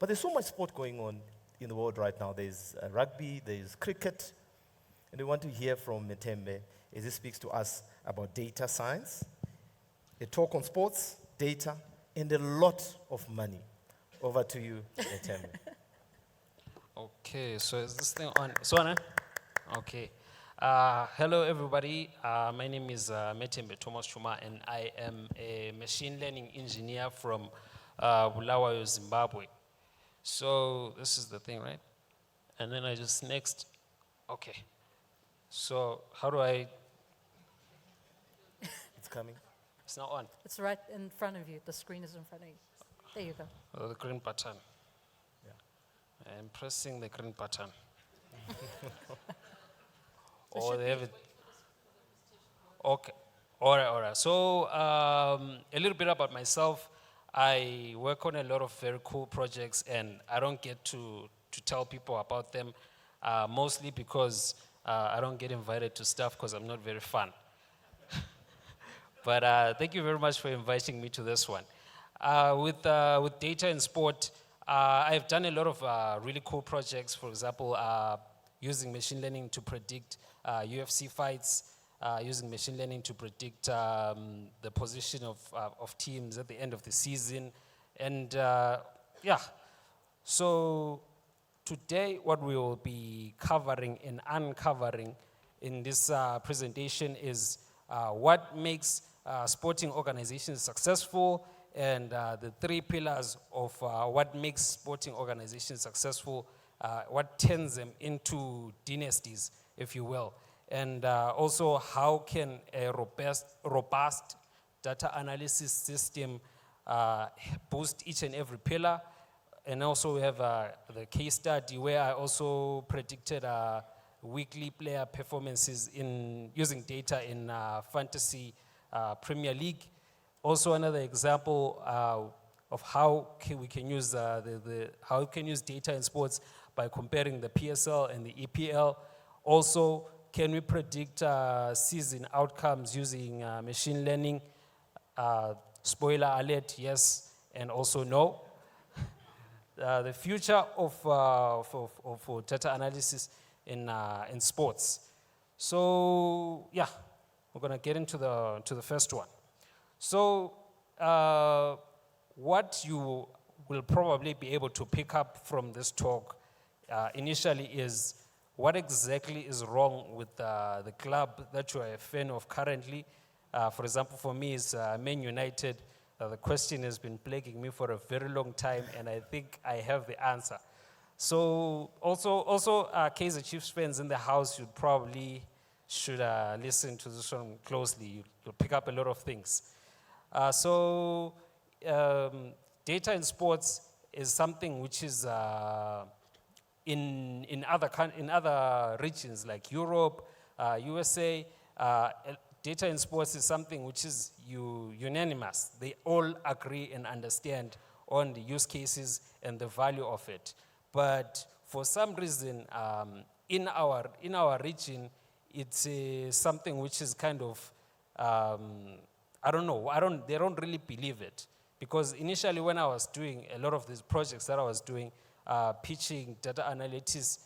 But there's so much sport going on in the world right now. There's rugby, there's cricket, and we want to hear from METHEMBE as he speaks to us about data science, a talk on sports, data, and a lot of money. Over to you, METHEMBE. Okay, so is this thing on? So on? Okay. Hello, everybody. My name is METHEMBE TSHUMA, and I am a machine learning engineer from Bulawayo, Zimbabwe. So this is the thing, right? And then I just next. Okay. So how do I? It's coming. It's not on. It's right in front of you. The screen is in front of you. There you go. Oh, the green button. Yeah. I'm pressing the green button. Oh, they have it. Okay. All right. So a little bit about myself. I work on a lot of very cool projects, and I don't get to tell people about them, mostly because I don't get invited to stuff because I'm not very fun. But thank you very much for inviting me to this one. With data in sport, I've done a lot of really cool projects. For example, using machine learning to predict UFC fights, using machine learning to predict the position of teams at the end of the season. And yeah, so today what we will be covering and uncovering in this presentation is what makes sporting organizations successful, and the three pillars of what makes sporting organizations successful, what turns them into dynasties, if you will. And also, how can a robust data analysis system boost each and every pillar? And also, we have the case study where I also predicted weekly player performances in using data in Fantasy Premier League. Also, another example of how we can use how we can use data in sports by comparing the PSL and the EPL. Also, can we predict season outcomes using machine learning? Spoiler alert, yes, and also no. The future of data analysis in sports. So yeah, we're gonna get into the first one. So what you will probably be able to pick up from this talk initially is what exactly is wrong with the club that you are a fan of currently. For example, for me, it's Man United. The question has been plaguing me for a very long time, and I think I have the answer. So also Kaizer Chiefs fans in the house, you probably should listen to this one closely. You'll pick up a lot of things. Data in sports is something which is in other regions like Europe, USA. Data in sports is something which is unanimous. They all agree and understand on the use cases and the value of it. But for some reason, in our region, it's something which is kind of I don't know. They don't really believe it, because initially when I was doing a lot of these projects that I was doing, pitching data analytics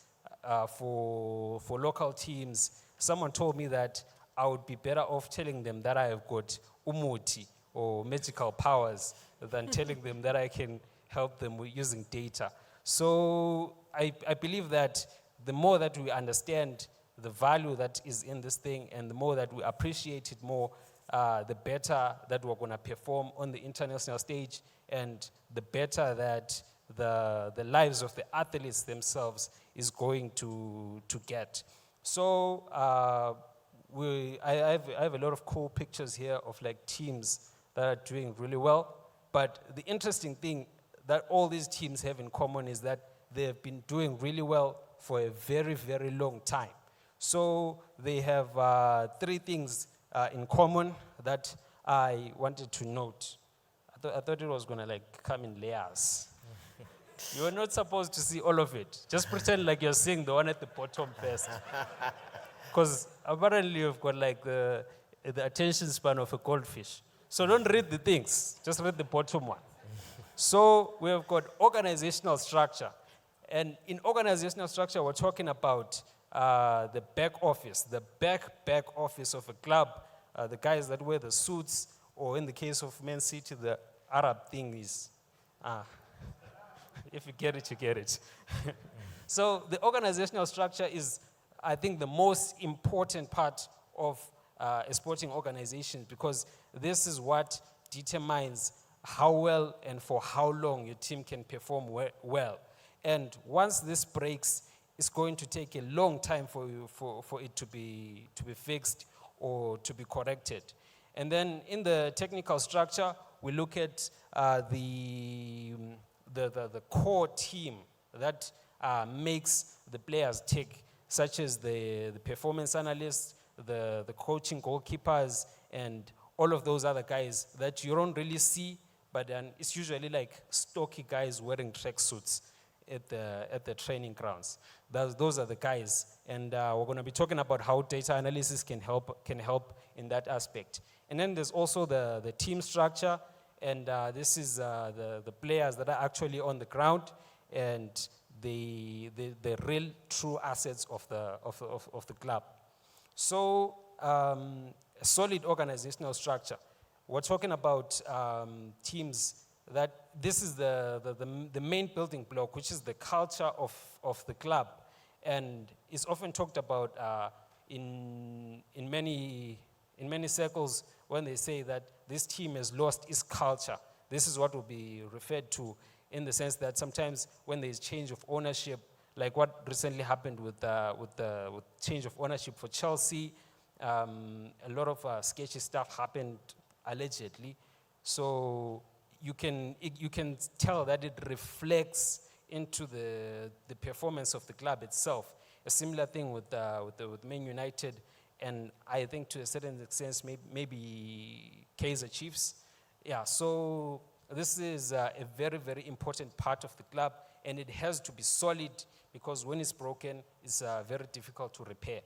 for local teams, someone told me that I would be better off telling them that I have got umuti or magical powers than telling them that I can help them with using data. So I believe that the more that we understand the value that is in this thing, and the more that we appreciate it more, the better that we're going to perform on the international stage, and the better that the lives of the athletes themselves is going to get. So I have a lot of cool pictures here of like teams that are doing really well. But the interesting thing that all these teams have in common is that they have been doing really well for a very, very long time. So they have three things in common that I wanted to note. I thought it was going to like come in layers. You are not supposed to see all of it. Just pretend like you're seeing the one at the bottom first. Because apparently you've got like the attention span of a goldfish. So don't read the things, just read the bottom one. So we have got organizational structure. And in organizational structure, we're talking about the back office, the back office of a club, the guys that wear the suits, or in the case of Man City, the Arab thing is, if you get it, you get it. So the organizational structure is, I think, the most important part of a sporting organization, because this is what determines how well and for how long your team can perform well. And once this breaks, it's going to take a long time for it to be fixed or to be corrected. And then in the technical structure, we look at the core team that makes the players tick, such as the performance analysts, the coaching goalkeepers, and all of those other guys that you don't really see, but then it's usually like stocky guys wearing tracksuits at the training grounds. Those are the guys, and we're going to be talking about how data analysis can help in that aspect. And then there's also the team structure, and this is the players that are actually on the ground and the real true assets of the club. So a solid organizational structure. We're talking about teams that this is the main building block, which is the culture of the club, and it's often talked about in many circles when they say that this team has lost its culture. This is what will be referred to in the sense that sometimes when there's change of ownership, like what recently happened with change of ownership for Chelsea, a lot of sketchy stuff happened allegedly. So you can tell that it reflects into the performance of the club itself. A similar thing with Man United, and I think to a certain extent maybe Kaizer Chiefs. Yeah, so this is a very, very important part of the club, and it has to be solid, because when it's broken, it's very difficult to repair.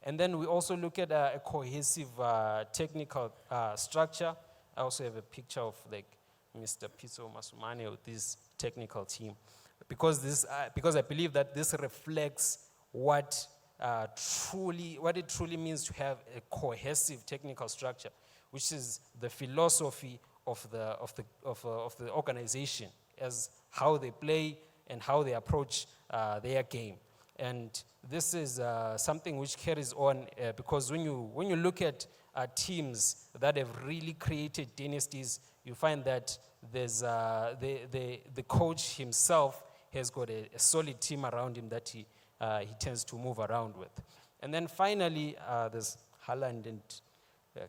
And then we also look at a cohesive technical structure. I also have a picture of like Mr. Pitso Masumane with this technical team, because I believe that this reflects what it truly means to have a cohesive technical structure, which is the philosophy of the organization, as how they play and how they approach their game. And this is something which carries on because when you look at teams that have really created dynasties, you find that there's the coach himself has got a solid team around him that he tends to move around with. And then finally, there's Haaland and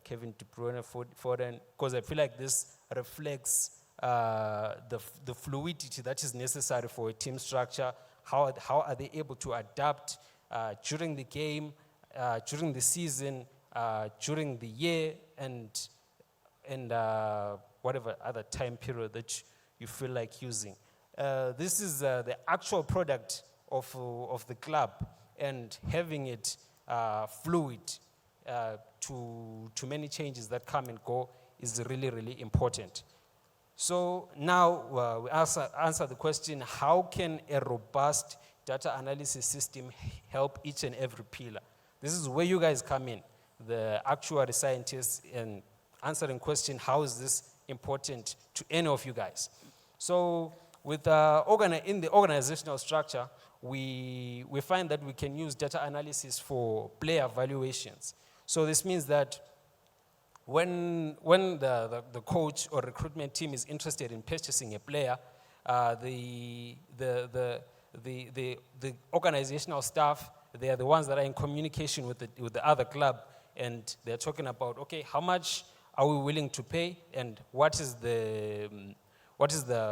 Kevin De Bruyne, Foden, because I feel like this reflects the fluidity that is necessary for a team structure. How are they able to adapt during the game, during the season, during the year, and whatever other time period that you feel like using. This is the actual product of the club, and having it fluid to many changes that come and go is really, really important. So now we answer the question, how can a robust data analysis system help each and every pillar? This is where you guys come in, the actuary scientists, and answering question, how is this important to any of you guys? So with in the organizational structure, we find that we can use data analysis for player evaluations. So this means that when the coach or recruitment team is interested in purchasing a player, the organizational staff, they are the ones that are in communication with the other club, and they're talking about, okay, how much are we willing to pay, and what is the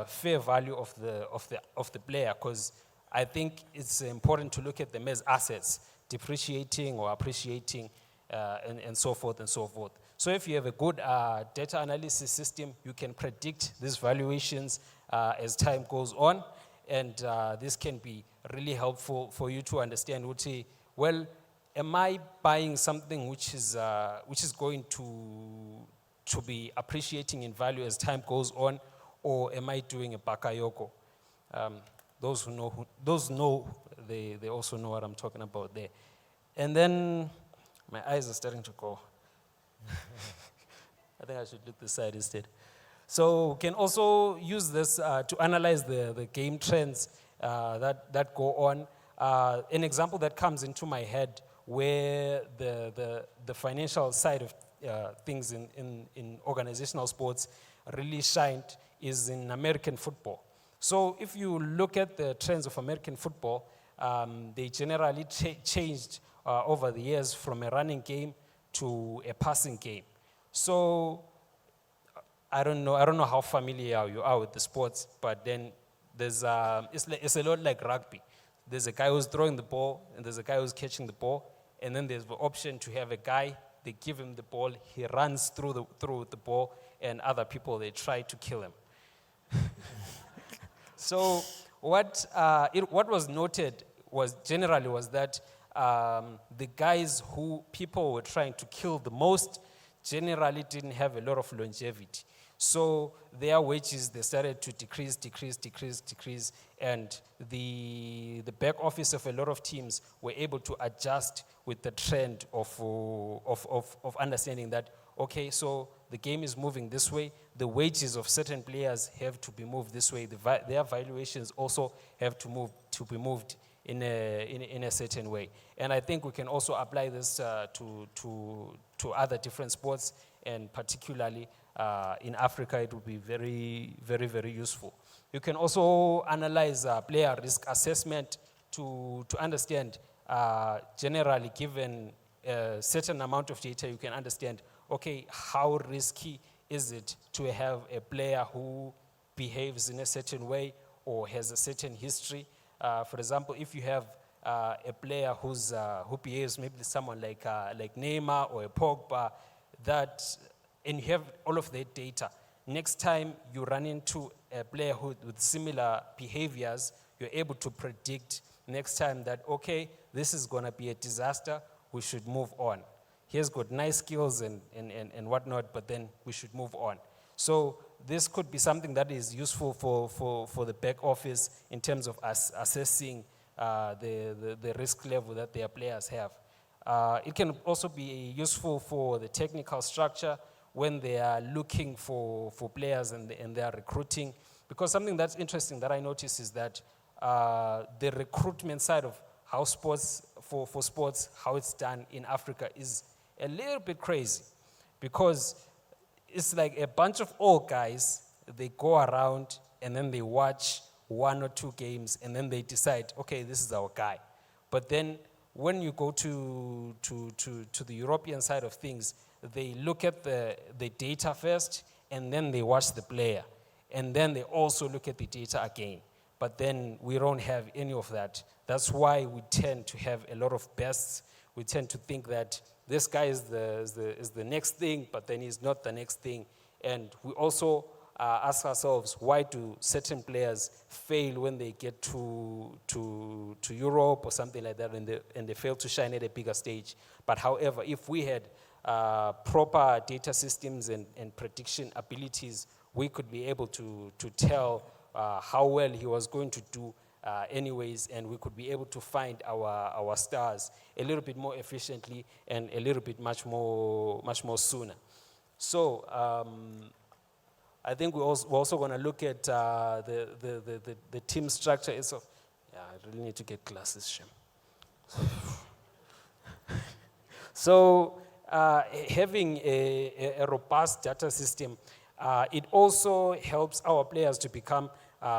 fair value of the player? Because I think it's important to look at them as assets, depreciating or appreciating, and so forth and so forth. So if you have a good data analysis system, you can predict these valuations as time goes on, and this can be really helpful for you to understand, well, am I buying something which is going to be appreciating in value as time goes on, or am I doing a bakayoko? Those know, they also know what I'm talking about there. And then my eyes are starting to go. I think I should look this side instead. So we can also use this to analyze the game trends that go on. An example that comes into my head where the financial side of things in organizational sports really shined is in American football. So if you look at the trends of American football, they generally changed over the years from a running game to a passing game. So I don't know how familiar you are with the sports, but then there's it's a lot like rugby. There's a guy who's throwing the ball, and there's a guy who's catching the ball, and then there's the option to have a guy, they give him the ball, he runs through the ball, and other people, they try to kill him. So what was noted was that the guys who people were trying to kill the most generally didn't have a lot of longevity. So their wages, they started to decrease, and the back office of a lot of teams were able to adjust with the trend of understanding that, okay, so the game is moving this way, the wages of certain players have to be moved this way, their valuations also have to be moved in a certain way. And I think we can also apply this to other different sports, and particularly in Africa, it would be very, very, very useful. You can also analyze player risk assessment to understand, generally given a certain amount of data, you can understand, okay, how risky is it to have a player who behaves in a certain way or has a certain history. For example, if you have a player who behaves maybe someone like Neymar or a Pogba, and you have all of their data, next time you run into a player with similar behaviors, you're able to predict next time that, okay, this is going to be a disaster, we should move on. He has got nice skills and whatnot, but then we should move on. So this could be something that is useful for the back office in terms of assessing the risk level that their players have. It can also be useful for the technical structure when they are looking for players and they are recruiting. Because something that's interesting that I notice is that the recruitment side of how sports, for sports, how it's done in Africa is a little bit crazy. Because it's like a bunch of old guys, they go around and then they watch 1 or 2 games and then they decide, okay, this is our guy. But then when you go to the European side of things, they look at the data first and then they watch the player. And then they also look at the data again. But then we don't have any of that. That's why we tend to have a lot of bests. We tend to think that this guy is the next thing, but then he's not the next thing. And we also ask ourselves, why do certain players fail when they get to Europe or something like that, and they fail to shine at a bigger stage? But however, if we had proper data systems and prediction abilities, we could be able to tell how well he was going to do anyways, and we could be able to find our stars a little bit more efficiently and a little bit much more sooner. So I think we're also going to look at the team structure itself. Yeah, I really need to get glasses, Shem. So having a robust data system, it also helps our players to become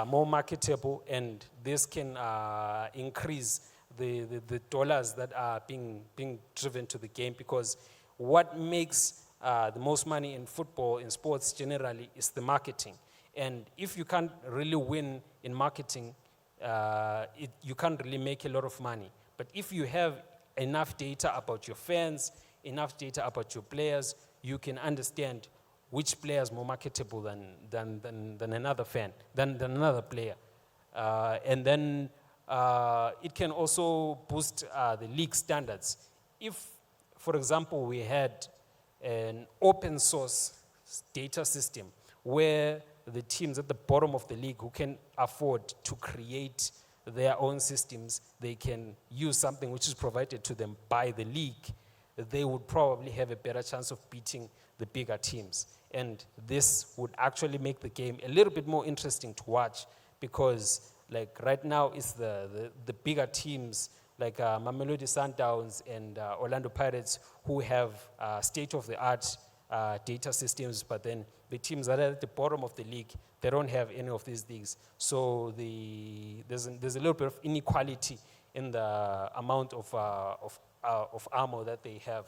more marketable, and this can increase the dollars that are being driven to the game, because what makes the most money in football, in sports generally, is the marketing. And if you can't really win in marketing, you can't really make a lot of money. But if you have enough data about your fans, enough data about your players, you can understand which player is more marketable than another fan, than another player. And then it can also boost the league standards. If, for example, we had an open source data system where the teams at the bottom of the league who can afford to create their own systems, they can use something which is provided to them by the league, they would probably have a better chance of beating the bigger teams. And this would actually make the game a little bit more interesting to watch, because like right now it's the bigger teams like Mamelodi Sundowns and Orlando Pirates who have state-of-the-art data systems, but then the teams that are at the bottom of the league, they don't have any of these things. So there's a little bit of inequality in the amount of armor that they have.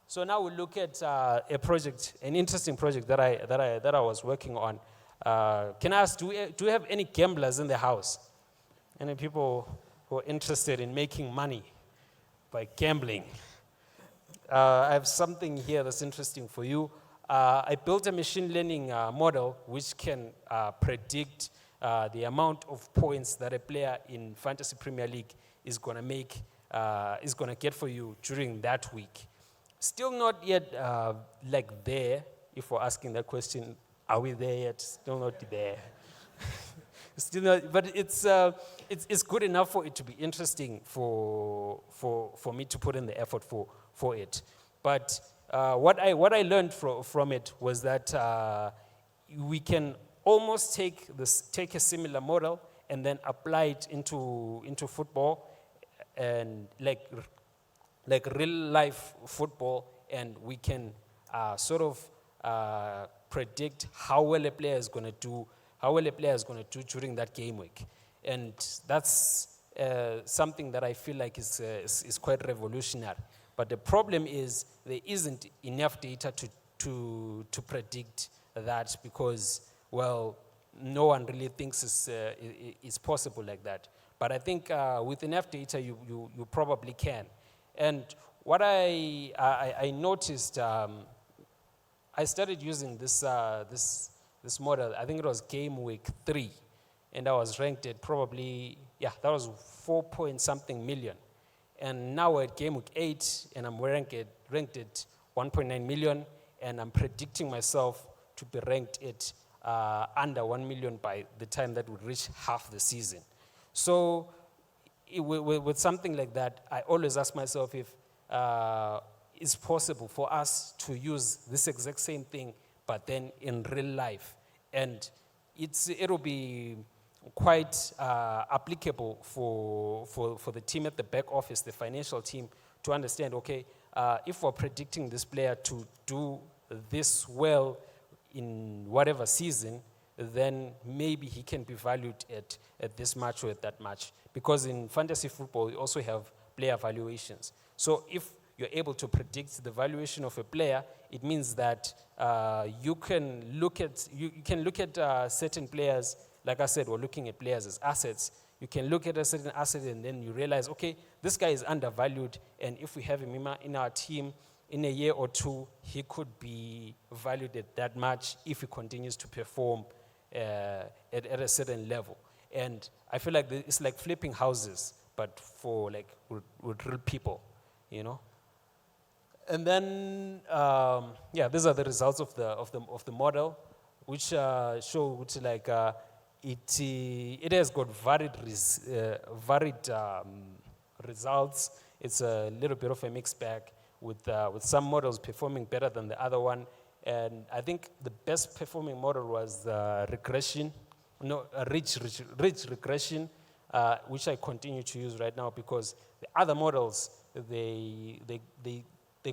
So now we look at a project, an interesting project that I was working on. Can I ask, do we have any gamblers in the house? Any people who are interested in making money by gambling? I have something here that's interesting for you. I built a machine learning model which can predict the amount of points that a player in Fantasy Premier League is going to get for you during that week. Still not yet like there. If we're asking that question, are we there yet? Still not there. Still not, but it's good enough for it to be interesting for me to put in the effort for it. But what I learned from it was that we can almost take a similar model and then apply it into football, and like real life football, and we can sort of predict how well a player is going to do during that game week. And that's something that I feel like is quite revolutionary. But the problem is there isn't enough data to predict that, because, well, no one really thinks it's possible like that. But I think with enough data, you probably can. And what I noticed, I started using this model. I think it was game week 3, and I was ranked at probably, that was 4-point-something million. And now we're at game week 8, and I'm ranked at 1.9 million, and I'm predicting myself to be ranked at under 1 million by the time that we reach half the season. So with something like that, I always ask myself if it's possible for us to use this exact same thing, but then in real life. And it'll be quite applicable for the team at the back office, the financial team, to understand, okay, if we're predicting this player to do this well in whatever season, then maybe he can be valued at this much or at that much. Because in fantasy football, you also have player valuations. So if you're able to predict the valuation of a player, it means that you can look at certain players. Like I said, we're looking at players as assets. You can look at a certain asset and then you realize, okay, this guy is undervalued, and if we have him in our team in a year or two, he could be valued at that much if he continues to perform at a certain level. And I feel like it's like flipping houses, but for like with real people, you know. And then, these are the results of the model, which show which like it has got varied results. It's a little bit of a mixed bag, with some models performing better than the other one. And I think the best performing model was regression, ridge regression, which I continue to use right now, because the other models, they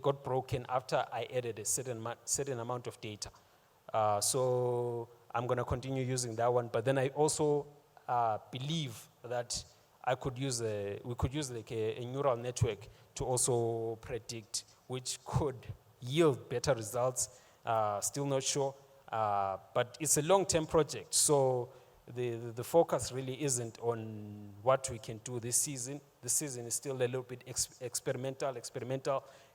got broken after I added a certain amount of data. So I'm going to continue using that one. But then I also believe that we could use like a neural network to also predict, which could yield better results. Still not sure, but it's a long-term project. So the focus really isn't on what we can do this season. This season is still a little bit experimental,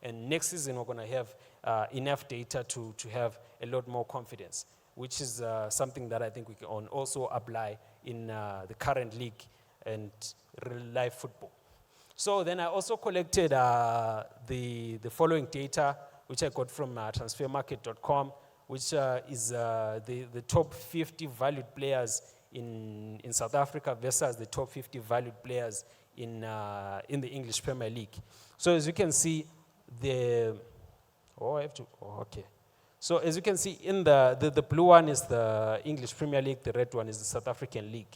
and next season we're going to have enough data to have a lot more confidence, which is something that I think we can also apply in the current league and real-life football. So then I also collected the following data, which I got from transfermarket.com, which is the top 50 valued players in South Africa versus the top 50 valued players in the English Premier League. So as you can see, okay. So as you can see, in the blue one is the English Premier League, the red one is the South African League.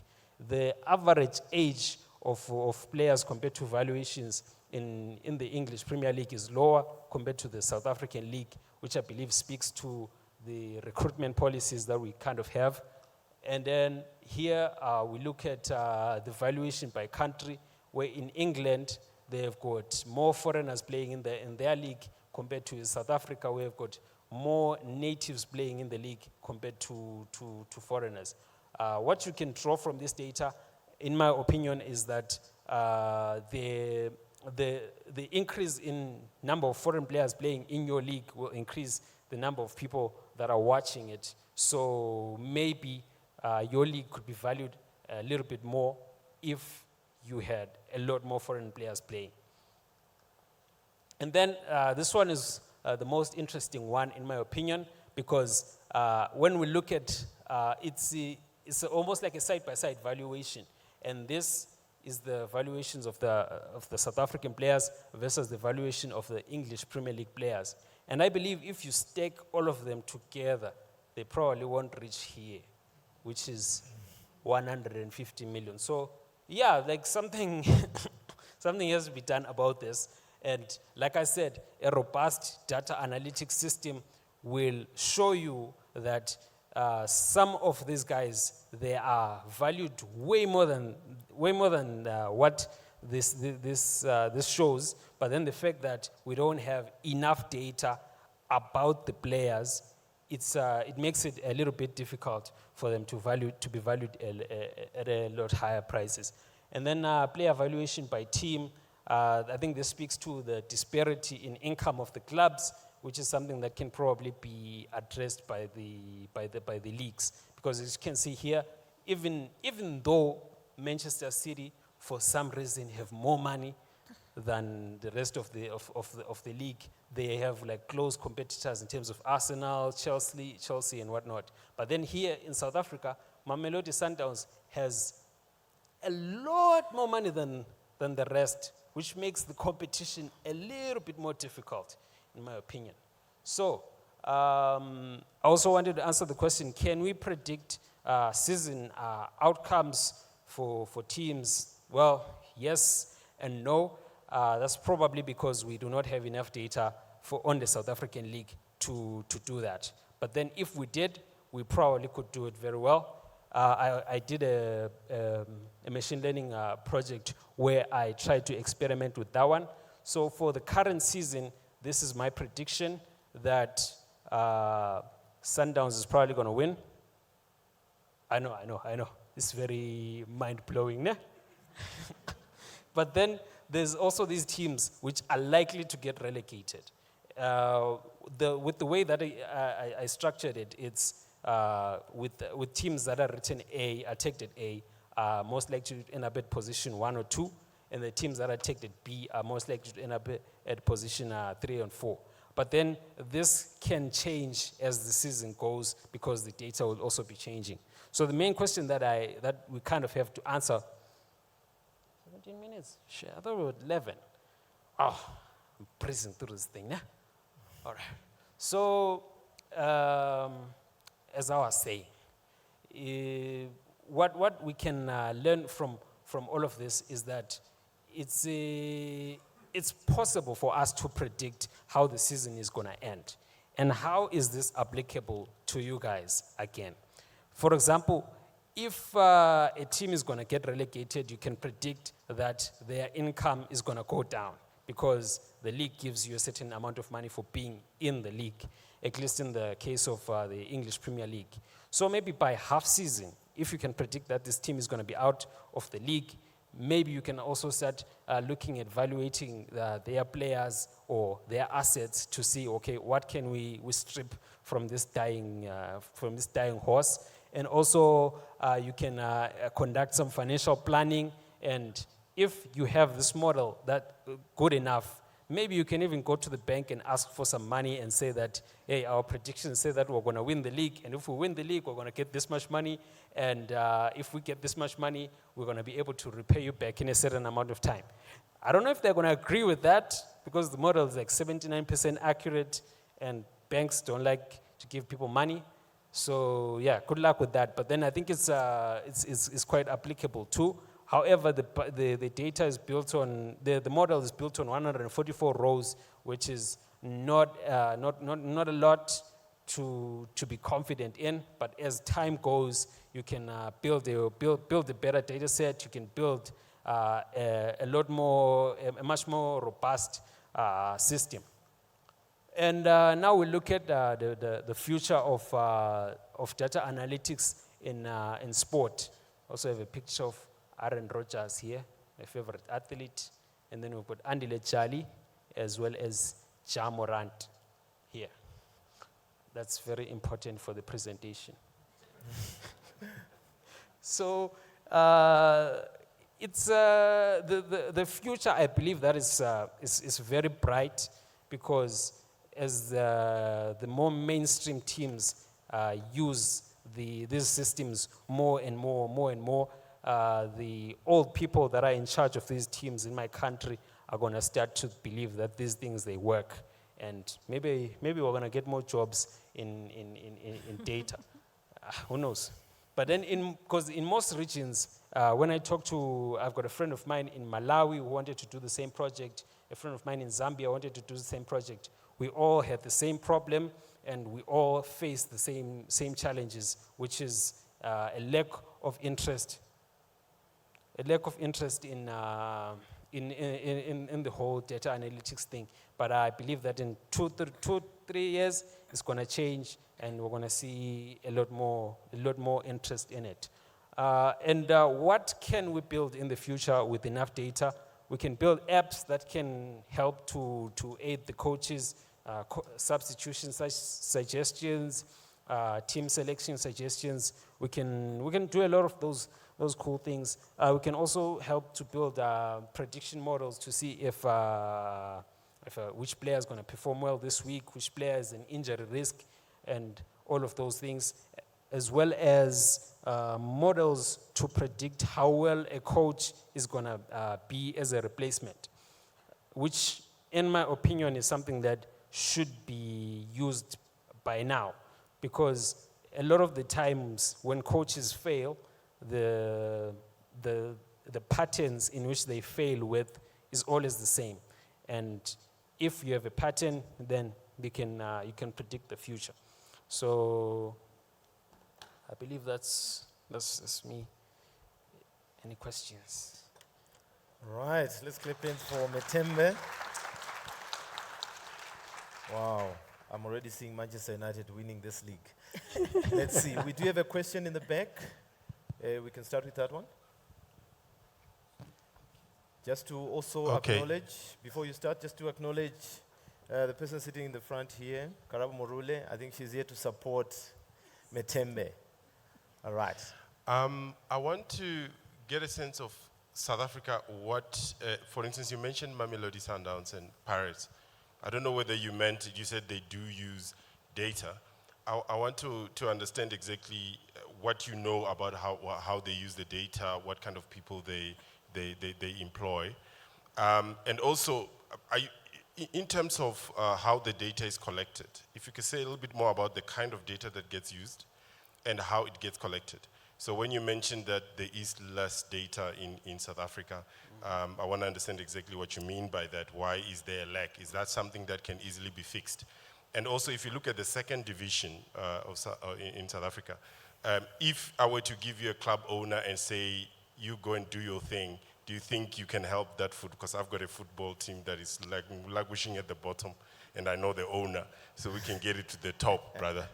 The average age of players compared to valuations in the English Premier League is lower compared to the South African League, which I believe speaks to the recruitment policies that we kind of have. And then here we look at the valuation by country, where in England they've got more foreigners playing in their league compared to South Africa, where we've got more natives playing in the league compared to foreigners. What you can draw from this data, in my opinion, is that the increase in number of foreign players playing in your league will increase the number of people that are watching it. So maybe your league could be valued a little bit more if you had a lot more foreign players playing. And then this one is the most interesting one, in my opinion, because when we look at it's almost like a side-by-side valuation, and this is the valuations of the South African players versus the valuation of the English Premier League players. And I believe if you stack all of them together, they probably won't reach here, which is 150 million. So yeah, like something has to be done about this. And like I said, a robust data analytics system will show you that some of these guys, they are valued way more than what this shows. But then the fact that we don't have enough data about the players, it makes it a little bit difficult for them to be valued at a lot higher prices. And then player valuation by team. I think this speaks to the disparity in income of the clubs, which is something that can probably be addressed by the leagues. Because as you can see here, even though Manchester City, for some reason, have more money than the rest of the league, they have like close competitors in terms of Arsenal, Chelsea, and whatnot. But then here in South Africa, Mamelodi Sundowns has a lot more money than the rest, which makes the competition a little bit more difficult, in my opinion. So, I also wanted to answer the question, can we predict season outcomes for teams? Well, yes and no. That's probably because we do not have enough data on the South African League to do that. But then if we did, we probably could do it very well. I did a machine learning project where I tried to experiment with that one. So for the current season, this is my prediction that Sundowns is probably going to win. I know. It's very mind-blowing, ne? But then there's also these teams which are likely to get relegated. With the way that I structured it, it's with teams that are written A, are tagged at A, are most likely to end up at position 1 or 2, and the teams that are tagged at B are most likely to end up at position 3 and 4. But then this can change as the season goes because the data will also be changing. So the main question that we kind of have to answer, 17 minutes? Sure, I thought we were 11. I'm breezing through this thing, yeah? All right. So, as I was saying, what we can learn from all of this is that it's possible for us to predict how the season is going to end. And how is this applicable to you guys again? For example, if a team is going to get relegated, you can predict that their income is going to go down because the league gives you a certain amount of money for being in the league, at least in the case of the English Premier League. So maybe by half season, if you can predict that this team is going to be out of the league, maybe you can also start looking at evaluating their players or their assets to see, okay, what can we strip from this dying horse? And also, you can conduct some financial planning. And if you have this model that good enough, maybe you can even go to the bank and ask for some money and say that, hey, our predictions say that we're going to win the league, and if we win the league, we're going to get this much money, and if we get this much money, we're going to be able to repay you back in a certain amount of time. I don't know if they're going to agree with that, because the model is like 79% accurate, and banks don't like to give people money. So yeah, good luck with that. But then I think it's quite applicable too. However, the data is built on, the model is built on 144 rows, which is not a lot to be confident in. But as time goes, you can build a better data set. You can build a much more robust system. And now we look at the future of data analytics in sport. Also have a picture of Aaron Rodgers here, my favorite athlete. And then we put Andile Charlie as well as Ja Morant here. That's very important for the presentation. So it's the future, I believe, that is very bright, because as the more mainstream teams use these systems more and more, the old people that are in charge of these teams in my country are going to start to believe that these things, they work. And maybe we're going to get more jobs in data. Who knows? But then because in most regions, when I talk to, I've got a friend of mine in Malawi who wanted to do the same project, a friend of mine in Zambia wanted to do the same project. We all had the same problem, and we all faced the same challenges, which is a lack of interest in the whole data analytics thing. But I believe that in 2-3 years, it's going to change, and we're going to see a lot more interest in it. And what can we build in the future with enough data? We can build apps that can help to aid the coaches, substitution suggestions, team selection suggestions. We can do a lot of those cool things. We can also help to build prediction models to see if which player is going to perform well this week, which player is an injury risk, and all of those things, as well as models to predict how well a coach is going to be as a replacement, which, in my opinion, is something that should be used by now, because a lot of the times when coaches fail, the patterns in which they fail with is always the same. And if you have a pattern, then you can predict the future. So I believe that's me. Any questions? Right, let's clap in for METHEMBE. Wow, I'm already seeing Manchester United winning this league. Let's see, we do have a question in the back. We can start with that one. Just to also acknowledge, before you start, just to acknowledge the person sitting in the front here, Karabo Morule. I think she's here to support METHEMBE. All right. I want to get a sense of South Africa. What, for instance, you mentioned Mamelodi Sundowns and Pirates. I don't know whether you said they do use data. I want to understand exactly what you know about how they use the data, what kind of people they employ. And also, in terms of how the data is collected, if you could say a little bit more about the kind of data that gets used and how it gets collected. So when you mentioned that there is less data in South Africa, I want to understand exactly what you mean by that. Why is there a lack? Is that something that can easily be fixed? And also, if you look at the second division in South Africa, if I were to give you a club owner and say, you go and do your thing, do you think you can help that because I've got a football team that is languishing at the bottom, and I know the owner, so we can get it to the top, brother.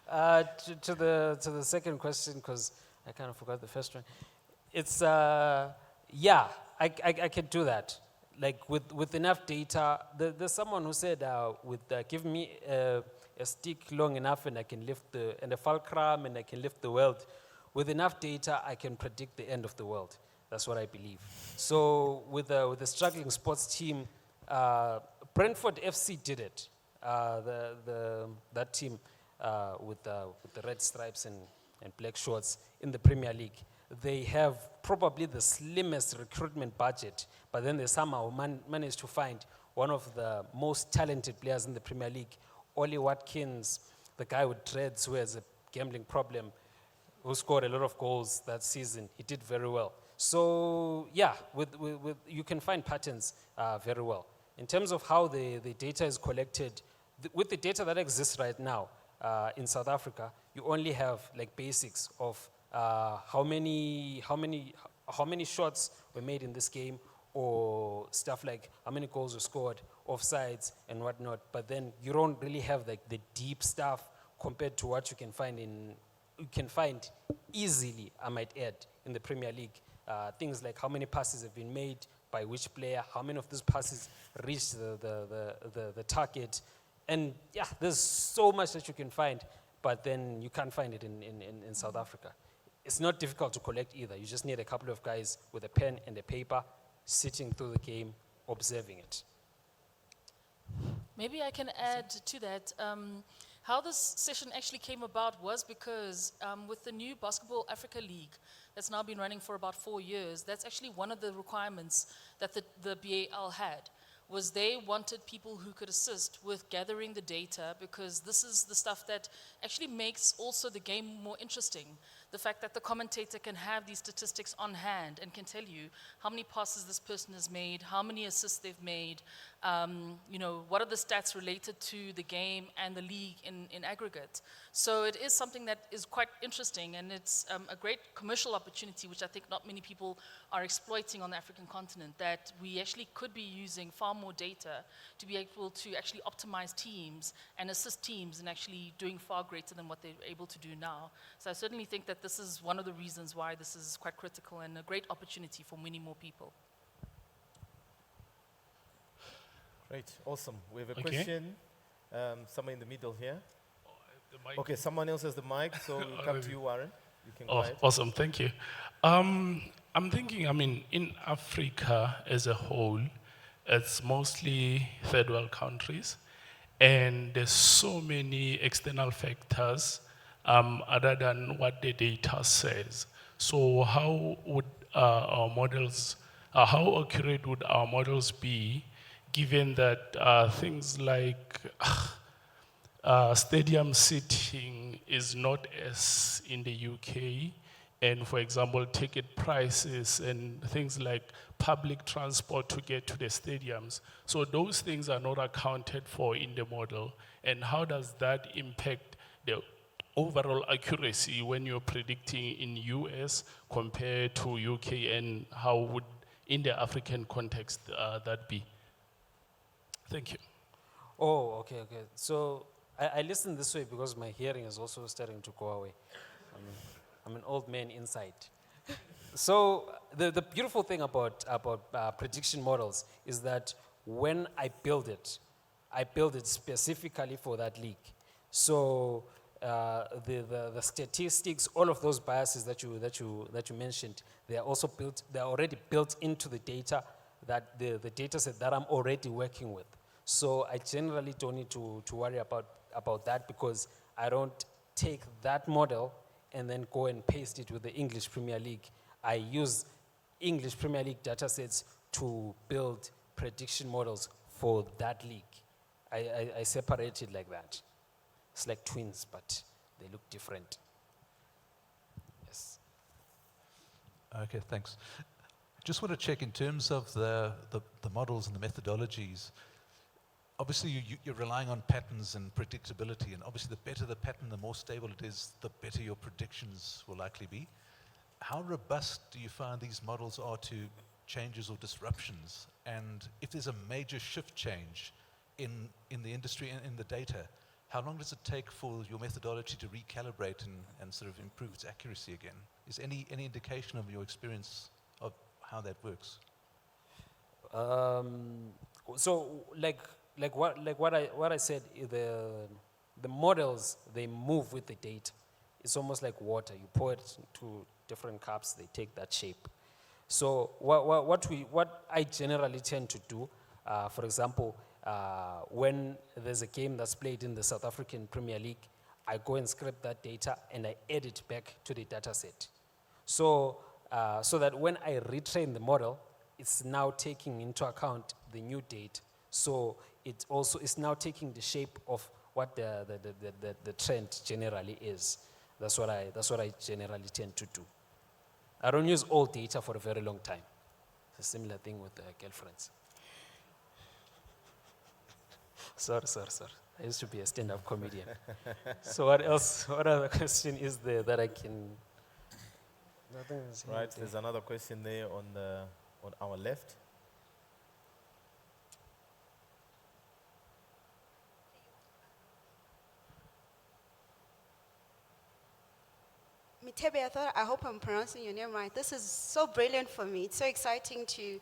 To the second question, because I kind of forgot the first one. It's yeah, I can do that. Like with enough data. There's someone who said, give me a stick long enough and I can lift and a fulcrum and I can lift the world. With enough data, I can predict the end of the world. That's what I believe. So with the struggling sports team, Brentford FC did it. That team with the red stripes and black shorts in the Premier League. They have probably the slimmest recruitment budget, but then they somehow managed to find one of the most talented players in the Premier League, Ollie Watkins, the guy with dreads who has a gambling problem, who scored a lot of goals that season. He did very well. So yeah, with you can find patterns very well. In terms of how the data is collected, with the data that exists right now in South Africa, you only have like basics of how many shots were made in this game, or stuff like how many goals were scored, offsides and whatnot. But then you don't really have like the deep stuff compared to what you can find easily, I might add, in the Premier League. Things like how many passes have been made by which player, how many of those passes reached the target. And yeah, there's so much that you can find, but then you can't find it in South Africa. It's not difficult to collect either. You just need a couple of guys with a pen and a paper sitting through the game, observing it. Maybe I can add to that. How this session actually came about was because with the new Basketball Africa League that's now been running for about 4 years, that's actually one of the requirements that the BAL had, was they wanted people who could assist with gathering the data, because this is the stuff that actually makes also the game more interesting. The fact that the commentator can have these statistics on hand and can tell you how many passes this person has made, how many assists they've made, what are the stats related to the game and the league in aggregate. So it is something that is quite interesting, and it's a great commercial opportunity, which I think not many people are exploiting on the African continent, that we actually could be using far more data to be able to actually optimize teams and assist teams in actually doing far greater than what they're able to do now. So I certainly think that this is one of the reasons why this is quite critical and a great opportunity for many more people. Great, awesome. We have a Okay. question. Somewhere in the middle here. The mic. Okay, someone else has the mic, so we'll come to you, Warren. You can go Oh, ahead. awesome, thank you. I'm thinking, in Africa as a whole, it's mostly third world countries, and there's so many external factors other than what the data says. So how would our models, how accurate would our models be, given that things like stadium seating is not as in the UK, and for example, ticket prices and things like public transport to get to the stadiums. So those things are not accounted for in the model. And how does that impact the overall accuracy when you're predicting in US compared to UK, and how would, in the African context, that be? Thank you. Oh, okay. So I listen this way because my hearing is also starting to go away. I'm an old man inside. So the beautiful thing about prediction models is that when I build it specifically for that league. So the statistics, all of those biases that you mentioned, they are already built into the data, that the data set that I'm already working with. So I generally don't need to worry about that, because I don't take that model and then go and paste it with the English Premier League. I use English Premier League data sets to build prediction models for that league. I separate it like that. It's like twins, but they look different. Yes. Okay, thanks. Just want to check in terms of the models and the methodologies. Obviously, you're relying on patterns and predictability, and obviously the better the pattern, the more stable it is, the better your predictions will likely be. How robust do you find these models are to changes or disruptions? And if there's a major shift change in the industry and in the data, how long does it take for your methodology to recalibrate and sort of improve its accuracy again? Is any indication of your experience of how that works? So like what I said, the models, they move with the data. It's almost like water. You pour it into different cups, they take that shape. So what I generally tend to do, for example, when there's a game that's played in the South African Premier League, I go and scrape that data and I add it back to the data set. So, so that when I retrain the model, it's now taking into account the new data. So it also is now taking the shape of what the trend generally is. That's what I generally tend to do. I don't use old data for a very long time. It's a similar thing with girlfriends. Sorry. I used to be a stand-up comedian. So what else? What other question is there that I can? Nothing is Right, anything. there's another question there on our left. Mitebe, I hope I'm pronouncing your name right. This is so brilliant for me. It's so exciting to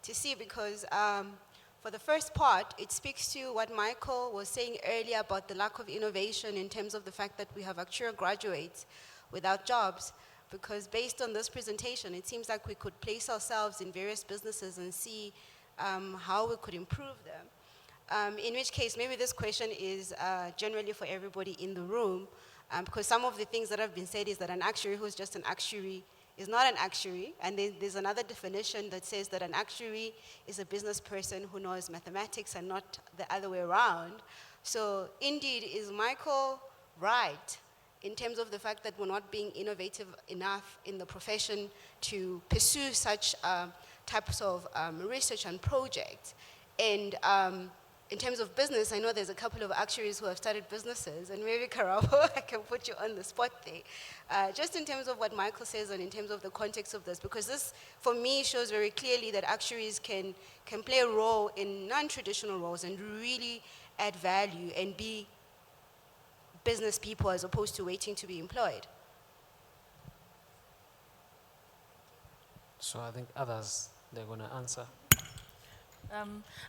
see because for the first part, it speaks to what Michael was saying earlier about the lack of innovation in terms of the fact that we have actual graduates without jobs. Because based on this presentation, it seems like we could place ourselves in various businesses and see how we could improve them. In which case, maybe this question is generally for everybody in the room, because some of the things that have been said is that an actuary who's just an actuary is not an actuary, and then there's another definition that says that an actuary is a business person who knows mathematics and not the other way around. So indeed, is Michael right in terms of the fact that we're not being innovative enough in the profession to pursue such types of research and projects? And in terms of business, I know there's a couple of actuaries who have started businesses, and maybe Karabo, I can put you on the spot there. Just in terms of what Michael says and in terms of the context of this, because this, for me, shows very clearly that actuaries can play a role in non-traditional roles and really add value and be business people as opposed to waiting to be employed. So I think others, they're going to answer.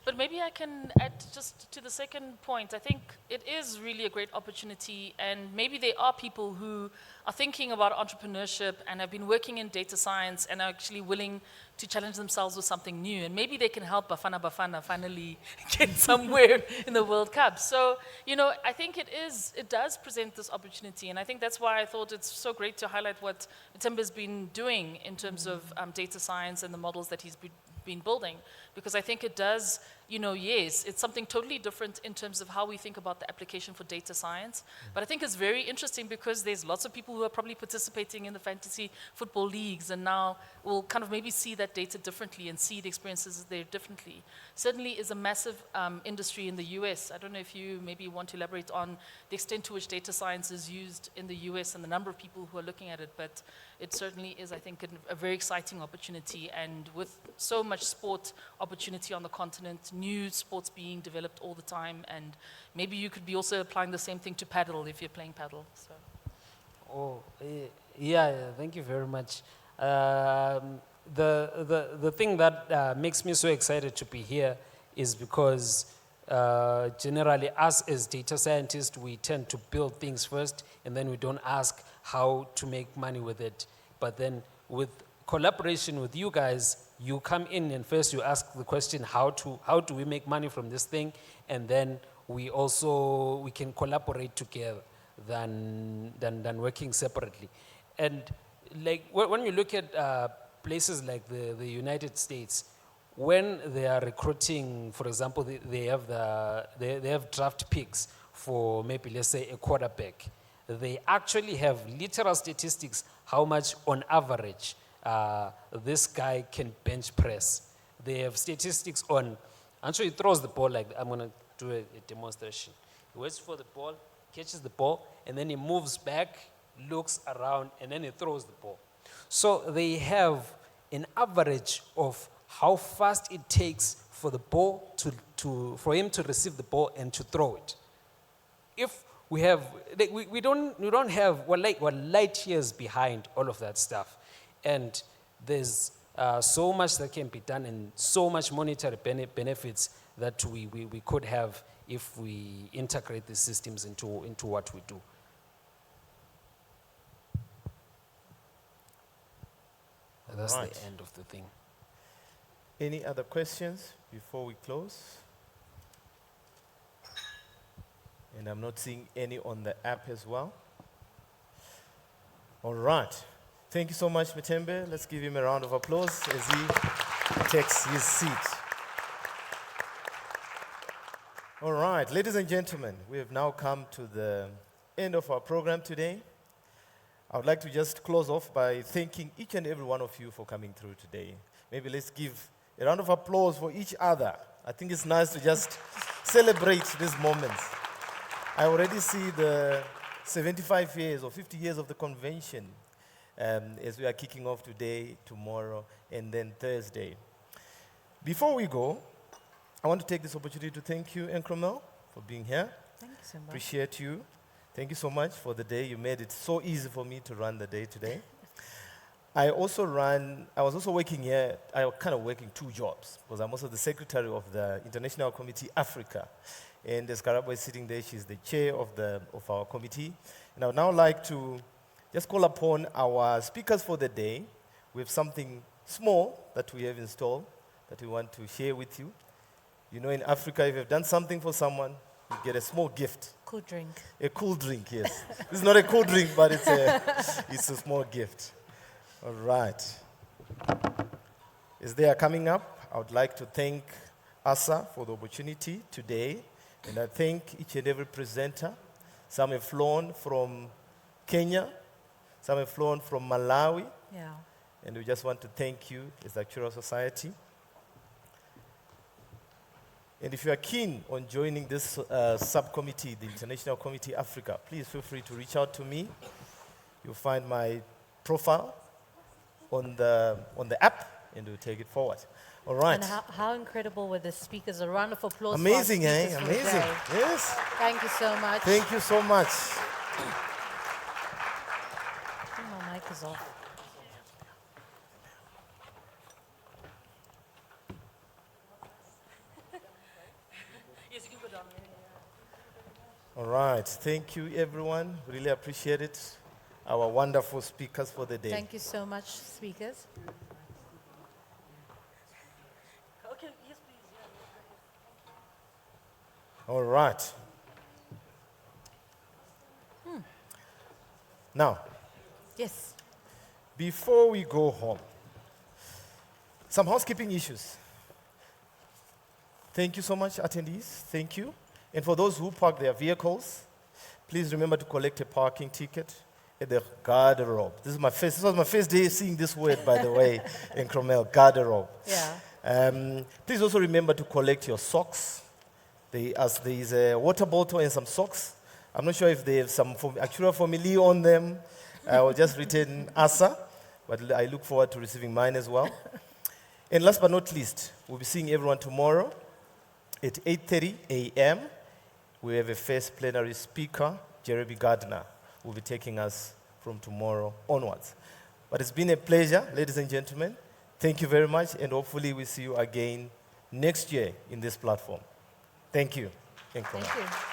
But maybe I can add just to the second point. I think it is really a great opportunity, and maybe there are people who are thinking about entrepreneurship and have been working in data science and are actually willing to challenge themselves with something new. And maybe they can help Bafana finally get somewhere in the World Cup. So, you know, I think it does present this opportunity. And I think that's why I thought it's so great to highlight what METHEMBE's been doing in terms of data science and the models that he's been building, because I think it does, you know, yes, it's something totally different in terms of how we think about the application for data science. But I think it's very interesting because there's lots of people who are probably participating in the fantasy football leagues and now will kind of maybe see that data differently and see the experiences there differently. Certainly is a massive industry in the US. I don't know if you maybe want to elaborate on the extent to which data science is used in the US and the number of people who are looking at it, but it certainly is, I think, a very exciting opportunity, and with so much sport opportunity on the continent, new sports being developed all the time, and maybe you could be also applying the same thing to paddle if you're playing paddle. So. Oh, yeah, thank you very much. The thing that makes me so excited to be here is because generally us as data scientists, we tend to build things first and then we don't ask how to make money with it. But then with collaboration with you guys, you come in and first you ask the question, how do we make money from this thing? And then we can collaborate together than working separately. And like when you look at places like the United States, when they are recruiting, for example, they have draft picks for maybe, let's say, a quarterback. They actually have literal statistics how much on average this guy can bench press. They have statistics on, actually he throws the ball like, I'm gonna do a demonstration. He waits for the ball, catches the ball, and then he moves back, looks around, and then he throws the ball. So they have an average of how fast it takes for the ball for him to receive the ball and to throw it. If we have, like, we don't have, we're light years behind all of that stuff. And there's so much that can be done and so much monetary benefits that we could have if we integrate these systems into what we do. that's Right. the end of the thing. Any other questions before we close? And I'm not seeing any on the app as well. All right. Thank you so much, METHEMBE. Let's give him a round of applause as he takes his seat. All right, ladies and gentlemen, we have now come to the end of our program today. I would like to just close off by thanking each and every one of you for coming through today. Maybe let's give a round of applause for each other. I think it's nice to just celebrate these moments. I already see the 75 years or 50 years of the convention as we are kicking off today, tomorrow, and then Thursday. Before we go, I want to take this opportunity to thank you, Nkrumah, for being here. Thank you so much. Appreciate you. Thank you so much for the day. You made it so easy for me to run the day today. I was also working here, I was kind of working two jobs, because I'm also the secretary of the International Committee Africa. And as Karabo is sitting there, she's the chair of our committee. And I would now like to just call upon our speakers for the day. We have something small that we have installed that we want to share with you. You know, in Africa, if you've done something for someone, you get a small gift. Cool drink. A cool drink, yes. It's not a cool drink, but it's a small gift. All right. As they are coming up, I would like to thank ASA for the opportunity today. And I thank each and every presenter. Some have flown from Kenya. Some have flown from Malawi. Yeah. And we just want to thank you as the Actuarial Society. And if you are keen on joining this subcommittee, the International Committee Africa, please feel free to reach out to me. You'll find my profile on the app, and we'll take it forward. All right. And how incredible were the speakers? A round of applause. Amazing, for our eh? speakers for the Amazing. day. Yes. Thank you so much. Thank you so much. I think my mic is off. Yes, you can go down. All right. Thank you, everyone. Really appreciate it. Our wonderful speakers for the day. Thank you so much, speakers. Okay, yes, please. Yeah. All right. Now, Yes. before we go home, some housekeeping issues. Thank you so much, attendees. Thank you. And for those who park their vehicles, please remember to collect a parking ticket at the garderobe. This was my first day seeing this word, by the way, in Cromwell, garderobe. Yeah. Please also remember to collect your socks. There is a water bottle and some socks. I'm not sure if they have some Actuarial Family on them or just written ASA, but I look forward to receiving mine as well. And last but not least, we'll be seeing everyone tomorrow at 8:30 a.m. We have a first plenary speaker, Jeremy Gardner, who will be taking us from tomorrow onwards. But it's been a pleasure, ladies and gentlemen. Thank you very much, and hopefully we'll see you again next year in this platform. Thank you. Thank you. Thank you.